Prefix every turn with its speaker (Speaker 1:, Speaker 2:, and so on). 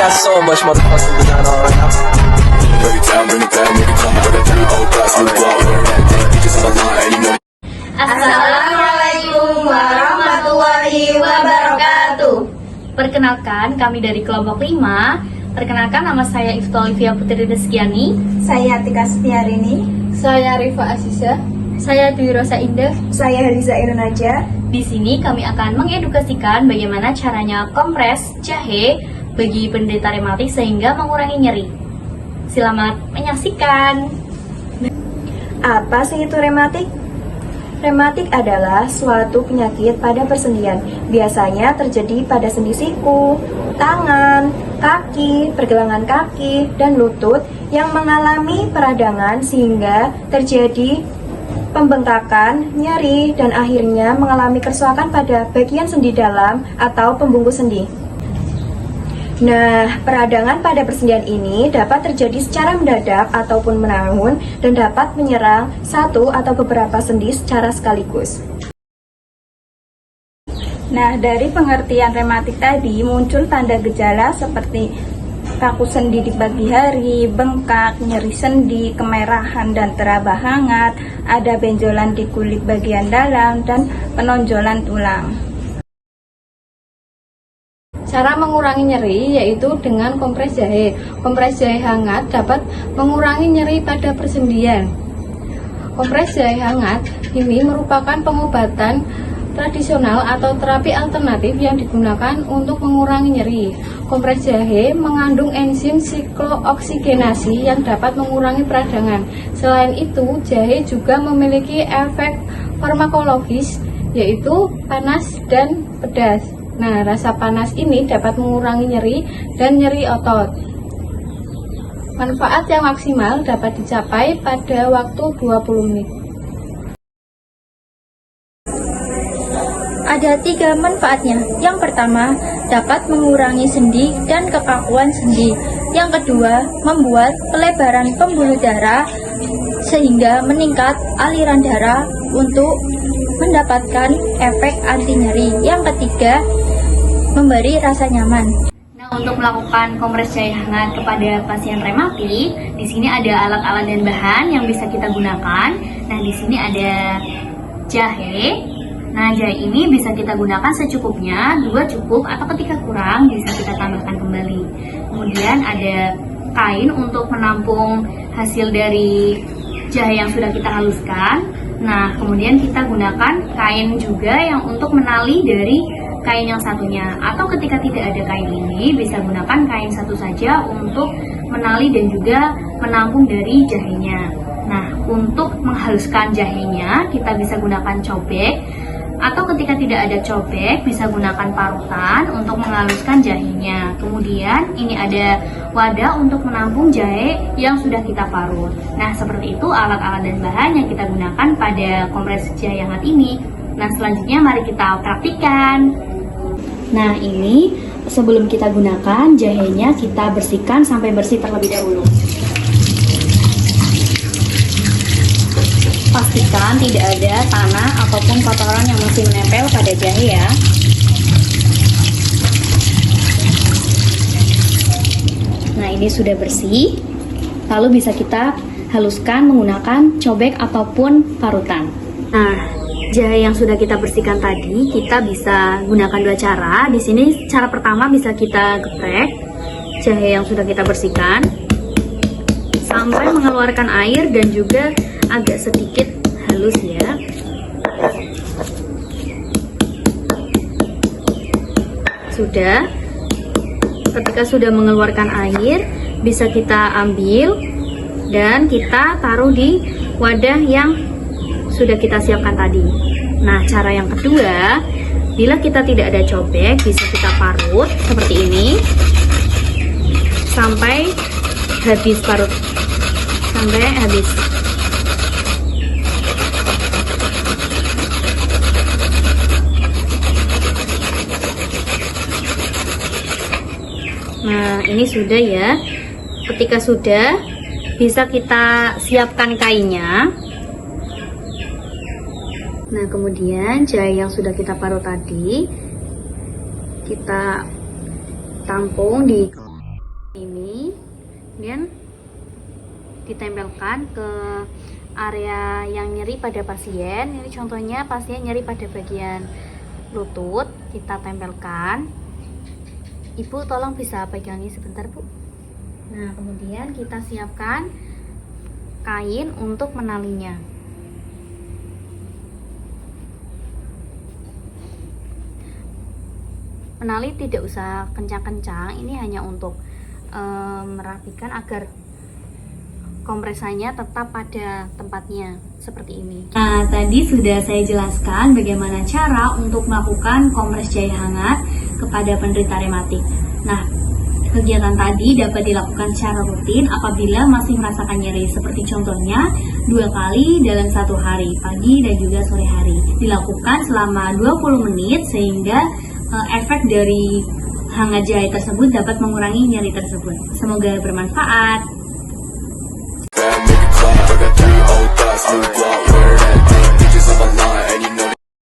Speaker 1: got so much motherfucking design on right now.
Speaker 2: Break it down, bring it back, make it come, break it down, oh class, you go out with that thing, bitches on my line, and you know.
Speaker 3: Assalamualaikum warahmatullahi wabarakatuh.
Speaker 4: Perkenalkan, kami dari kelompok 5. Perkenalkan, nama saya Ifta Olivia Putri Reskiani.
Speaker 3: Saya Tika Setiarini.
Speaker 4: Saya Rifa Asisa. Saya Dwi Rosa Indah.
Speaker 3: Saya Haliza Irunaja.
Speaker 4: Di sini kami akan mengedukasikan bagaimana caranya kompres jahe bagi penderita rematik sehingga mengurangi nyeri. Selamat menyaksikan.
Speaker 3: Apa sih itu rematik? Rematik adalah suatu penyakit pada persendian. Biasanya terjadi pada sendi siku, tangan, kaki, pergelangan kaki, dan lutut yang mengalami peradangan sehingga terjadi pembengkakan, nyeri, dan akhirnya mengalami kerusakan pada bagian sendi dalam atau pembungkus sendi. Nah, peradangan pada persendian ini dapat terjadi secara mendadak ataupun menahun dan dapat menyerang satu atau beberapa sendi secara sekaligus.
Speaker 5: Nah, dari pengertian rematik tadi muncul tanda gejala seperti kaku sendi di pagi hari, bengkak, nyeri sendi, kemerahan dan teraba hangat, ada benjolan di kulit bagian dalam, dan penonjolan tulang.
Speaker 4: Cara mengurangi nyeri yaitu dengan kompres jahe. Kompres jahe hangat dapat mengurangi nyeri pada persendian. Kompres jahe hangat ini merupakan pengobatan tradisional atau terapi alternatif yang digunakan untuk mengurangi nyeri. Kompres jahe mengandung enzim siklooksigenasi yang dapat mengurangi peradangan. Selain itu, jahe juga memiliki efek farmakologis yaitu panas dan pedas. Nah, rasa panas ini dapat mengurangi nyeri dan nyeri otot. Manfaat yang maksimal dapat dicapai pada waktu 20 menit.
Speaker 6: Ada 3 manfaatnya. Yang pertama, dapat mengurangi sendi dan kekakuan sendi. Yang kedua, membuat pelebaran pembuluh darah sehingga meningkat aliran darah untuk mendapatkan efek anti nyeri. Yang ketiga, memberi rasa nyaman.
Speaker 4: Nah, untuk melakukan kompres jahe hangat kepada pasien rematik, di sini ada alat-alat dan bahan yang bisa kita gunakan. Nah, di sini ada jahe. Nah, jahe ini bisa kita gunakan secukupnya, 2 cukup, atau ketika kurang bisa kita tambahkan kembali. Kemudian ada kain untuk menampung hasil dari jahe yang sudah kita haluskan. Nah, kemudian kita gunakan kain juga yang untuk menali dari kain yang satunya, atau ketika tidak ada kain ini bisa gunakan kain satu saja untuk menali dan juga menampung dari jahenya. Nah, untuk menghaluskan jahenya kita bisa gunakan cobek, atau ketika tidak ada cobek bisa gunakan parutan untuk menghaluskan jahenya. Kemudian ini ada wadah untuk menampung jahe yang sudah kita parut. Nah, seperti itu alat-alat dan bahan yang kita gunakan pada kompres jahe hangat ini. Nah, selanjutnya mari kita praktikkan. Nah, ini sebelum kita gunakan jahenya kita bersihkan sampai bersih terlebih dahulu. Pastikan tidak ada tanah ataupun kotoran yang masih menempel pada jahe ya. Nah, ini sudah bersih. Lalu bisa kita haluskan menggunakan cobek ataupun parutan. Nah, jahe yang sudah kita bersihkan tadi kita bisa gunakan 2 cara. Di sini cara pertama bisa kita geprek jahe yang sudah kita bersihkan sampai mengeluarkan air dan juga agak sedikit halus ya. Sudah. Ketika sudah mengeluarkan air, bisa kita ambil dan kita taruh di wadah yang sudah kita siapkan tadi. Nah, cara yang kedua, bila kita tidak ada cobek, bisa kita parut seperti ini sampai habis parut, sampai habis. Nah, ini sudah ya. Ketika sudah, bisa kita siapkan kainnya. Nah, kemudian jahe yang sudah kita parut tadi kita tampung di Ini kemudian ditempelkan ke area yang nyeri pada pasien. Ini contohnya pasien nyeri pada bagian lutut, kita tempelkan. Ibu tolong bisa pegangi sebentar, Bu. Nah, kemudian kita siapkan kain untuk menalinya. Menali tidak usah kencang-kencang, ini hanya untuk merapikan agar kompresanya tetap pada tempatnya seperti ini. Nah, tadi sudah saya jelaskan bagaimana cara untuk melakukan kompres jahe hangat kepada penderita rematik. Nah, kegiatan tadi dapat dilakukan secara rutin apabila masih merasakan nyeri, seperti contohnya 2 kali dalam 1 hari, pagi dan juga sore hari. Dilakukan selama 20 menit sehingga efek dari hangat jahe tersebut dapat mengurangi nyeri tersebut. Semoga bermanfaat.